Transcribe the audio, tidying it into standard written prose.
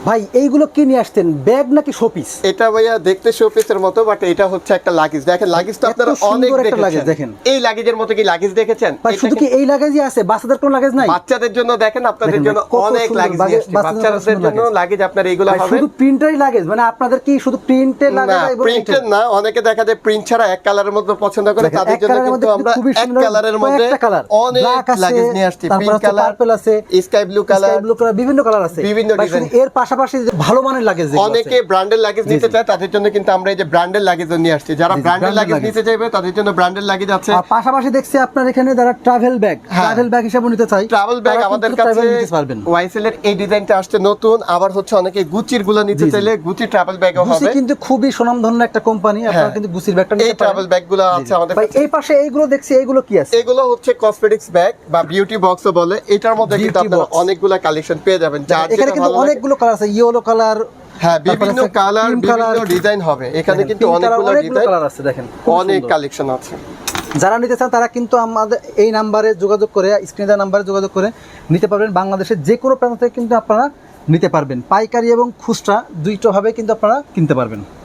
ভাই এইগুলো কি নিয়ে আসতেন, ব্যাগ নাকি শোপিস? এটা ভাইয়া দেখতে শোপিসের মতো, বাট এটা হচ্ছে একটা লাগেজ। দেখেন লাগেজ তো আপনারা অনেক দেখেছেন। এই লাগেজের মতো কি লাগেজ দেখেছেন? ভাই শুধু কি এই লাগেজই আছে, বাচ্চাদের কোনো লাগেজ নাই? বাচ্চাদের জন্য দেখেন, আপনাদের জন্য অনেক লাগেজ নিয়ে আসছে। বাচ্চাদের জন্য লাগেজ আপনার এইগুলো হবে। শুধু প্রিন্টারই লাগেজ, মানে আপনাদের কি শুধু প্রিন্টের লাগেজ? না, প্রিন্টের না, অনেকে দেখা যায় প্রিন্ট ছাড়া এক কালারের মধ্যে পছন্দ করে, তাদের জন্য কিন্তু আমরা এক কালারের মধ্যে অনেক লাগেজ নিয়ে আসছি। পিঙ্ক কালার, পার্পল আছে, স্কাই ব্লু কালার, বিভিন্ন কালার আছে, বিভিন্ন ডিজাইন। এর পাশাপাশি ভালো মানের লাগেজ অনেকে ব্র্যান্ডের লাগেজ নিতে চায়, তাদের জন্য কিন্তু আমরা এই যে ব্র্যান্ডের লাগেজও নিয়ে আসছি। যারা ব্র্যান্ডের লাগেজ নিতে চাইবে তাদের জন্য ব্র্যান্ডের লাগেজ আছে। আর পাশাপাশি দেখছি আপনার এখানে যারা ট্রাভেল ব্যাগ হিসেবে নিতে চাই, ট্রাভেল ব্যাগ আমাদের কাছে ওয়াইসেল এর এই ডিজাইনটা আসছে নতুন। আবার হচ্ছে অনেকে গুচির গুলো নিতে চাইলে গুচি ট্রাভেল ব্যাগও হবে। গুচি কিন্তু খুবই সুনামধন্য একটা কোম্পানি, আপনারা কিন্তু গুচির ব্যাগটা নিতে পারেন। এই ট্রাভেল ব্যাগগুলো আছে আমাদের কাছে। এই পাশে এইগুলো দেখছি, এইগুলো কি আছে? এগুলো হচ্ছে কসমেটিক্স ব্যাগ বা বিউটি বক্সও বলে। এটার মধ্যে কিন্তু আপনারা অনেকগুলো কালেকশন পেয়ে যাবেন। যার এখানে কিন্তু অনেকগুলো কালার আছে, ইয়েলো কালার, হ্যাঁ বিভিন্ন কালার, বিভিন্ন ডিজাইন হবে। এখানে কিন্তু অনেকগুলো ডিজাইন কালার আছে, দেখেন অনেক কালেকশন আছে। যারা নিতে চান তারা কিন্তু আমাদের এই নাম্বারে যোগাযোগ করে, স্ক্রিনে দেওয়া নাম্বারে যোগাযোগ করে নিতে পারবেন। বাংলাদেশের যে কোনো প্রান্ত থেকে কিন্তু আপনারা নিতে পারবেন। পাইকারি এবং খুচরা দুইটা ভাবে কিন্তু আপনারা কিনতে পারবেন।